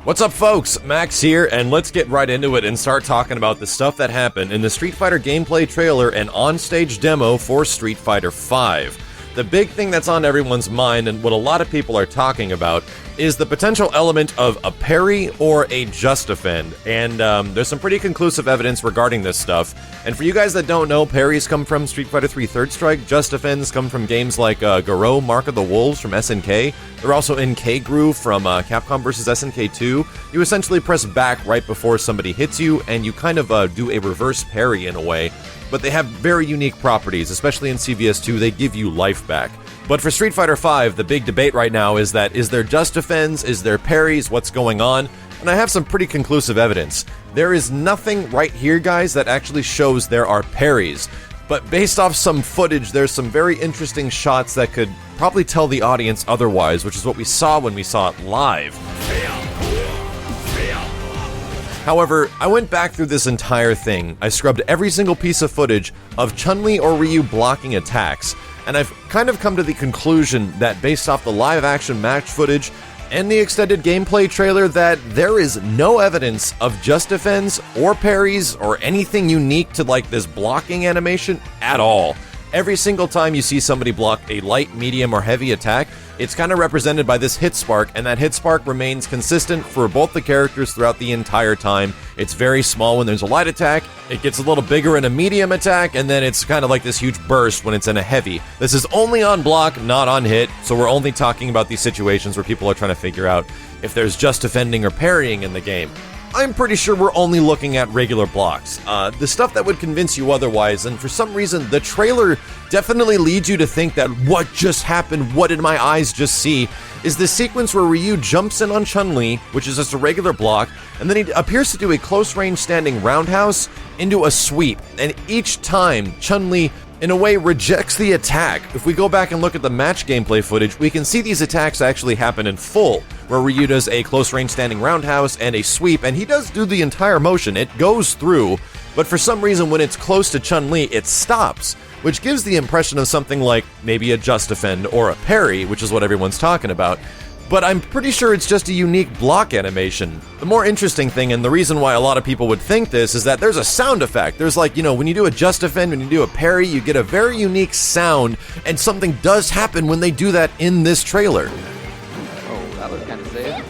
What's up, folks? Max here, and let's get right into it and start talking about the stuff that happened in the Street Fighter gameplay trailer and on-stage demo for Street Fighter V. The big thing that's on everyone's mind and what a lot of people are talking about is the potential element of a parry or a just defend, and there's some pretty conclusive evidence regarding this stuff. And for you guys that don't know, parries come from Street Fighter III Third Strike, just defends come from games like Garou, Mark of the Wolves from SNK. They're also in K-Groove from Capcom vs. SNK 2. You essentially press back right before somebody hits you, and you kind of do a reverse parry in a way. But they have very unique properties, especially in CVS2, they give you life back. But for Street Fighter V, the big debate right now is that, is there just defends, is there parries, what's going on? And I have some pretty conclusive evidence. There is nothing right here, guys, that actually shows there are parries. But based off some footage, there's some very interesting shots that could probably tell the audience otherwise, which is what we saw when we saw it live. However, I went back through this entire thing. I scrubbed every single piece of footage of Chun-Li or Ryu blocking attacks, and I've kind of come to the conclusion that based off the live-action match footage and the extended gameplay trailer that there is no evidence of just defends or parries or anything unique to like this blocking animation at all. Every single time you see somebody block a light, medium, or heavy attack, it's kind of represented by this hit spark, and that hit spark remains consistent for both the characters throughout the entire time. It's very small when there's a light attack, it gets a little bigger in a medium attack, and then it's kind of like this huge burst when it's in a heavy. This is only on block, not on hit, so we're only talking about these situations where people are trying to figure out if there's just defending or parrying in the game. I'm pretty sure we're only looking at regular blocks. The stuff that would convince you otherwise, and for some reason, the trailer definitely leads you to think that what just happened, what did my eyes just see, is the sequence where Ryu jumps in on Chun-Li, which is just a regular block, and then he appears to do a close-range standing roundhouse into a sweep, and each time, Chun-Li in a way rejects the attack. If we go back and look at the match gameplay footage, we can see these attacks actually happen in full, where Ryu does a close-range standing roundhouse and a sweep, and he does do the entire motion. It goes through, but for some reason when it's close to Chun-Li, it stops, which gives the impression of something like maybe a just defend or a parry, which is what everyone's talking about. But I'm pretty sure it's just a unique block animation. The more interesting thing, and the reason why a lot of people would think this, is that there's a sound effect. There's like, you know, when you do a just defend, when you do a parry, you get a very unique sound, and something does happen when they do that in this trailer. Oh, that was kind of safe.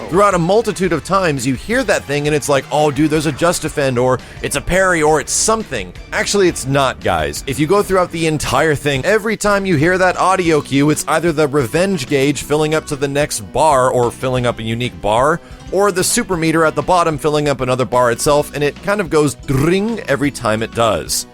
Throughout a multitude of times, you hear that thing and it's like, oh dude, there's a just defend, or it's a parry, or it's something. Actually, it's not, guys. If you go throughout the entire thing, every time you hear that audio cue, it's either the revenge gauge filling up to the next bar, or filling up a unique bar, or the super meter at the bottom filling up another bar itself, and it kind of goes dring every time it does.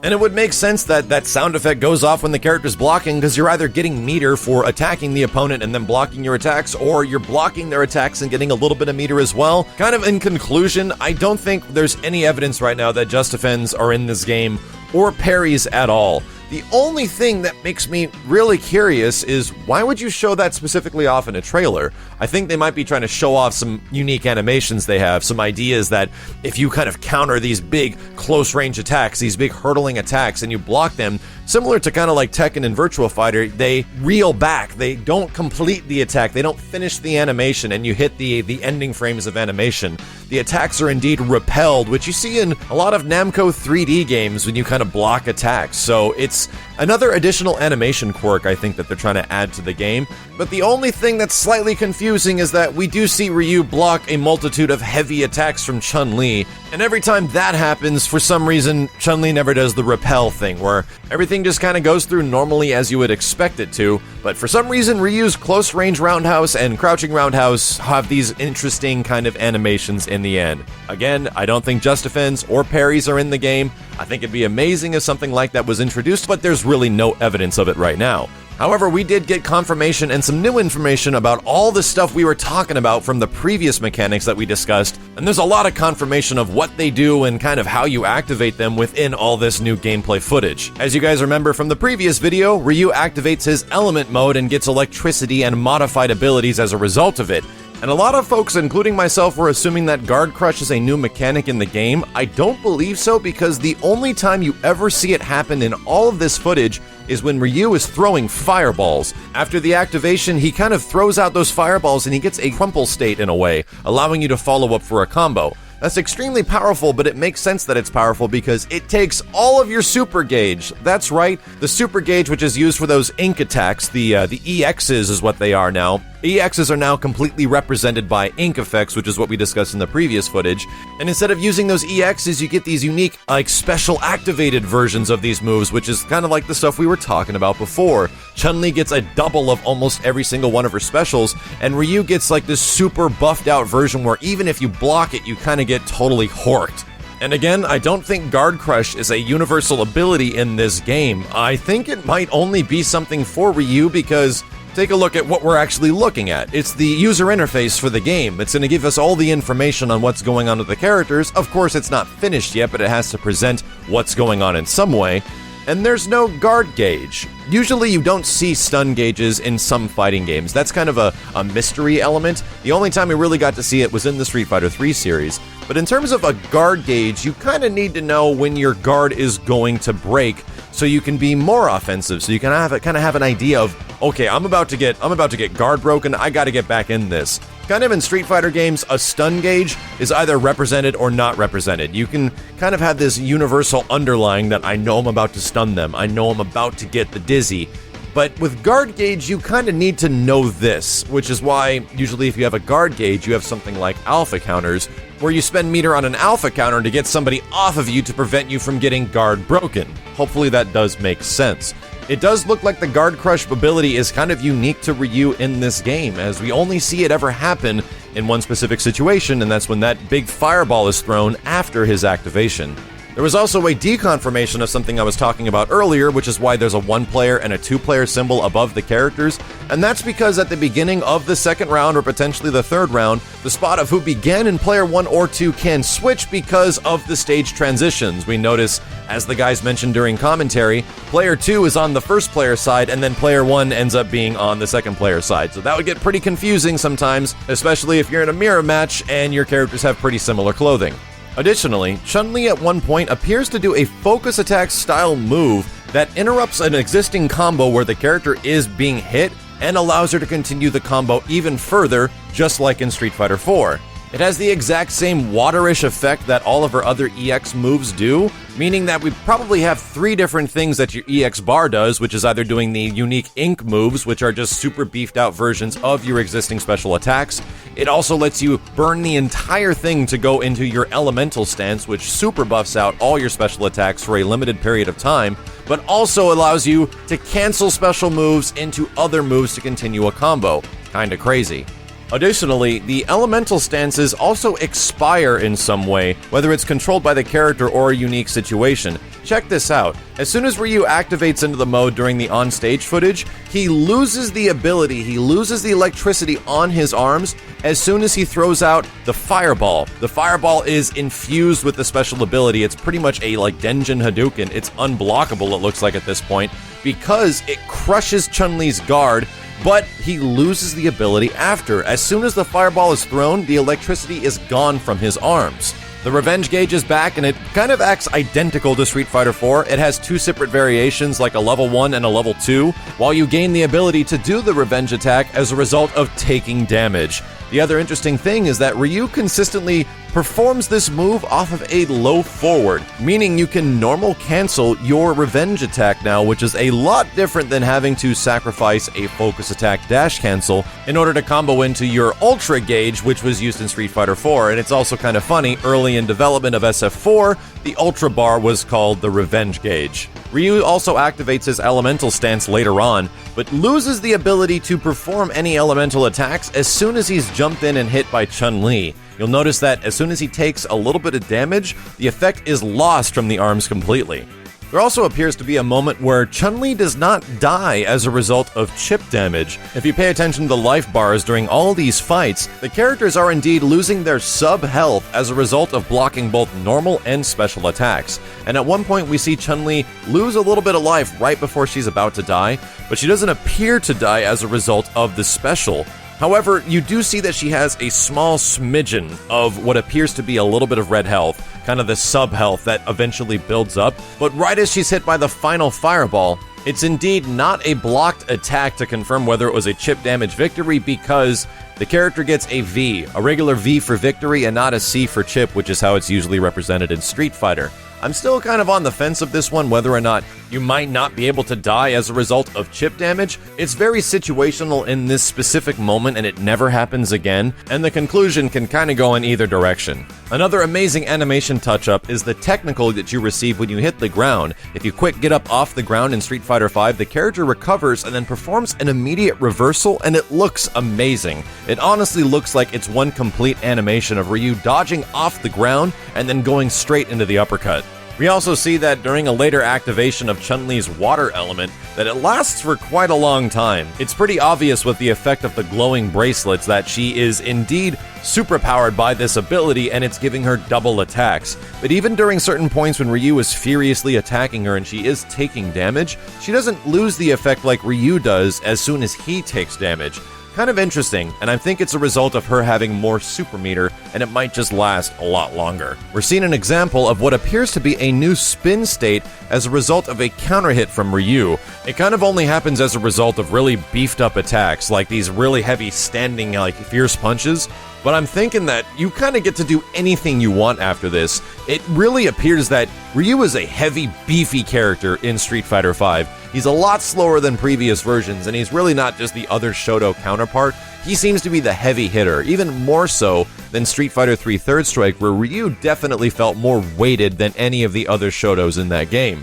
And it would make sense that that sound effect goes off when the character's blocking, because you're either getting meter for attacking the opponent and then blocking your attacks, or you're blocking their attacks and getting a little bit of meter as well. Kind of in conclusion, I don't think there's any evidence right now that just defends are in this game, or parries at all. The only thing that makes me really curious is, why would you show that specifically off in a trailer? I think they might be trying to show off some unique animations they have, some ideas that if you kind of counter these big close-range attacks, these big hurdling attacks, and you block them, similar to kind of like Tekken and Virtua Fighter, they reel back, they don't complete the attack, they don't finish the animation, and you hit the ending frames of animation. The attacks are indeed repelled, which you see in a lot of Namco 3D games when you kind of block attacks, so it's another additional animation quirk I think that they're trying to add to the game. But the only thing that's slightly confusing is that we do see Ryu block a multitude of heavy attacks from Chun-Li, and every time that happens, for some reason, Chun-Li never does the repel thing, where everything just kind of goes through normally as you would expect it to, but for some reason Ryu's close-range roundhouse and crouching roundhouse have these interesting kind of animations in the end. Again, I don't think just defends or parries are in the game. I think it'd be amazing if something like that was introduced, but there's really no evidence of it right now. However, we did get confirmation and some new information about all the stuff we were talking about from the previous mechanics that we discussed, and there's a lot of confirmation of what they do and kind of how you activate them within all this new gameplay footage. As you guys remember from the previous video, Ryu activates his element mode and gets electricity and modified abilities as a result of it. And And a lot of folks, including myself, were assuming that Guard Crush is a new mechanic in the game. I don't believe so, because the only time you ever see it happen in all of this footage is when Ryu is throwing fireballs. After the activation, he kind of throws out those fireballs and he gets a crumple state in a way, allowing you to follow up for a combo. That's extremely powerful, but it makes sense that it's powerful because it takes all of your super gauge. That's right, the super gauge, which is used for those ink attacks, the EXs is what they are now. EXs are now completely represented by ink effects, which is what we discussed in the previous footage. And instead of using those EXs, you get these unique, special activated versions of these moves, which is kind of like the stuff we were talking about before. Chun-Li gets a double of almost every single one of her specials, and Ryu gets like this super buffed out version where even if you block it, you kind of get totally horked. And again, I don't think Guard Crush is a universal ability in this game. I think it might only be something for Ryu because take a look at what we're actually looking at. It's the user interface for the game. It's going to give us all the information on what's going on with the characters. Of course, it's not finished yet, but it has to present what's going on in some way. And there's no guard gauge. Usually you don't see stun gauges in some fighting games. That's kind of a mystery element. The only time we really got to see it was in the Street Fighter 3 series. But in terms of a guard gauge, you kind of need to know when your guard is going to break so you can be more offensive, so you can have an idea of, okay, I'm about to get guard broken, I gotta get back in this. Kind of in Street Fighter games, a stun gauge is either represented or not represented. You can kind of have this universal underlying that I know I'm about to stun them, I know I'm about to get the dizzy. But with guard gauge, you kind of need to know this, which is why usually if you have a guard gauge, you have something like alpha counters, where you spend meter on an alpha counter to get somebody off of you to prevent you from getting guard broken. Hopefully that does make sense. It does look like the Guard Crush ability is kind of unique to Ryu in this game, as we only see it ever happen in one specific situation, and that's when that big fireball is thrown after his activation. There was also a deconfirmation of something I was talking about earlier, which is why there's a 1-player and a 2-player symbol above the characters, and that's because at the beginning of the second round, or potentially the third round, the spot of who began in player 1 or 2 can switch because of the stage transitions. We notice, as the guys mentioned during commentary, player 2 is on the first player side, and then player 1 ends up being on the second player side, so that would get pretty confusing sometimes, especially if you're in a mirror match and your characters have pretty similar clothing. Additionally, Chun-Li at one point appears to do a focus attack style move that interrupts an existing combo where the character is being hit and allows her to continue the combo even further, just like in Street Fighter 4. It has the exact same waterish effect that all of her other EX moves do, meaning that we probably have 3 different things that your EX bar does, which is either doing the unique ink moves, which are just super beefed out versions of your existing special attacks. It also lets you burn the entire thing to go into your elemental stance, which super buffs out all your special attacks for a limited period of time, but also allows you to cancel special moves into other moves to continue a combo. Kinda crazy. Additionally, the elemental stances also expire in some way, whether it's controlled by the character or a unique situation. Check this out. As soon as Ryu activates into the mode during the on-stage footage, he loses the ability, he loses the electricity on his arms as soon as he throws out the fireball. The fireball is infused with the special ability. It's pretty much a Denjin Hadouken. It's unblockable, it looks like at this point, because it crushes Chun-Li's guard, but he loses the ability after. As soon as the fireball is thrown, the electricity is gone from his arms. The Revenge Gauge is back, and it kind of acts identical to Street Fighter 4. It has 2 separate variations, like a level 1 and a level 2, while you gain the ability to do the Revenge attack as a result of taking damage. The other interesting thing is that Ryu consistently performs this move off of a low forward, meaning you can normal cancel your Revenge attack now, which is a lot different than having to sacrifice a focus attack dash cancel in order to combo into your Ultra Gauge, which was used in Street Fighter 4. And it's also kind of funny, early in development of SF4, the Ultra Bar was called the Revenge Gauge. Ryu also activates his elemental stance later on, but loses the ability to perform any elemental attacks as soon as he's jumped in and hit by Chun-Li. You'll notice that as soon as he takes a little bit of damage, the effect is lost from the arms completely. There also appears to be a moment where Chun-Li does not die as a result of chip damage. If you pay attention to the life bars during all these fights, the characters are indeed losing their sub-health as a result of blocking both normal and special attacks. And at one point we see Chun-Li lose a little bit of life right before she's about to die, but she doesn't appear to die as a result of the special. However, you do see that she has a small smidgen of what appears to be a little bit of red health, kind of the sub-health that eventually builds up, but right as she's hit by the final fireball, it's indeed not a blocked attack to confirm whether it was a chip damage victory, because the character gets a V, a regular V for victory, and not a C for chip, which is how it's usually represented in Street Fighter. I'm still kind of on the fence of this one, whether or not you might not be able to die as a result of chip damage. It's very situational in this specific moment, and it never happens again, and the conclusion can kind of go in either direction. Another amazing animation touch-up is the technical that you receive when you hit the ground. If you quick get up off the ground in Street Fighter V, the character recovers and then performs an immediate reversal, and it looks amazing. It honestly looks like it's one complete animation of Ryu dodging off the ground and then going straight into the uppercut. We also see that during a later activation of Chun-Li's water element, that it lasts for quite a long time. It's pretty obvious with the effect of the glowing bracelets that she is indeed superpowered by this ability, and it's giving her double attacks. But even during certain points when Ryu is furiously attacking her and she is taking damage, she doesn't lose the effect like Ryu does as soon as he takes damage. Kind of interesting, and I think it's a result of her having more super meter, and it might just last a lot longer. We're seeing an example of what appears to be a new spin state as a result of a counter hit from Ryu. It kind of only happens as a result of really beefed up attacks, like these really heavy standing, like fierce punches. But I'm thinking that you kind of get to do anything you want after this. It really appears that Ryu is a heavy, beefy character in Street Fighter V. He's a lot slower than previous versions, and he's really not just the other Shoto counterpart. He seems to be the heavy hitter, even more so than Street Fighter 3 Third Strike, where Ryu definitely felt more weighted than any of the other Shotos in that game.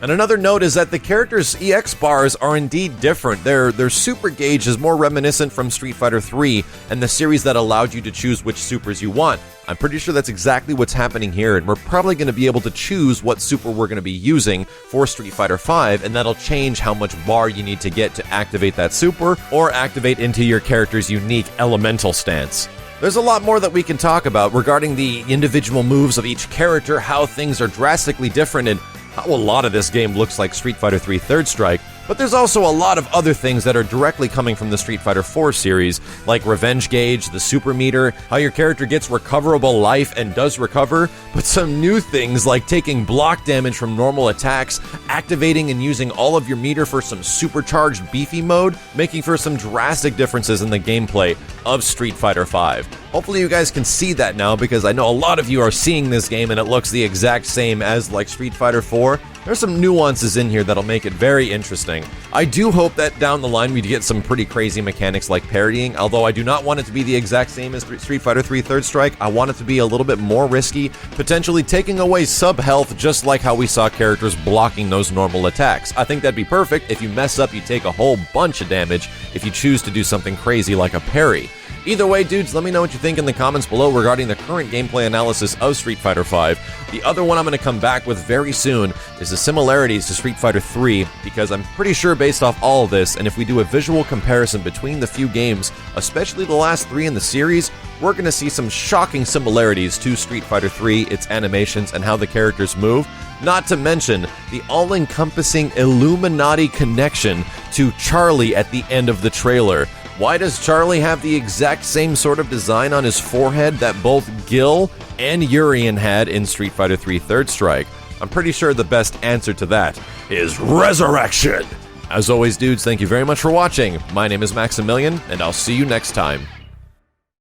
And another note is that the character's EX bars are indeed different. Their super gauge is more reminiscent from Street Fighter 3 and the series that allowed you to choose which supers you want. I'm pretty sure that's exactly what's happening here, and we're probably going to be able to choose what super we're going to be using for Street Fighter V, and that'll change how much bar you need to get to activate that super or activate into your character's unique elemental stance. There's a lot more that we can talk about regarding the individual moves of each character, how things are drastically different, and how a lot of this game looks like Street Fighter 3 Third Strike, but there's also a lot of other things that are directly coming from the Street Fighter 4 series, like Revenge Gauge, the Super Meter, how your character gets recoverable life and does recover, but some new things like taking block damage from normal attacks, activating and using all of your meter for some supercharged beefy mode, making for some drastic differences in the gameplay of Street Fighter V. Hopefully you guys can see that now, because I know a lot of you are seeing this game and it looks the exact same as like Street Fighter 4. There's some nuances in here that'll make it very interesting. I do hope that down the line we get some pretty crazy mechanics like parrying, although I do not want it to be the exact same as Street Fighter 3 Third Strike. I want it to be a little bit more risky, potentially taking away sub-health just like how we saw characters blocking those normal attacks. I think that'd be perfect. If you mess up, you take a whole bunch of damage if you choose to do something crazy like a parry. Either way, dudes, let me know what you think in the comments below regarding the current gameplay analysis of Street Fighter V. The other one I'm going to come back with very soon is the similarities to Street Fighter 3, because I'm pretty sure based off all of this, and if we do a visual comparison between the few games, especially the last three in the series, we're going to see some shocking similarities to Street Fighter 3, its animations, and how the characters move. Not to mention the all-encompassing Illuminati connection to Charlie at the end of the trailer. Why does Charlie have the exact same sort of design on his forehead that both Gil and Urien had in Street Fighter 3 Third Strike? I'm pretty sure the best answer to that is resurrection! As always, dudes, thank you very much for watching. My name is Maximilian, and I'll see you next time.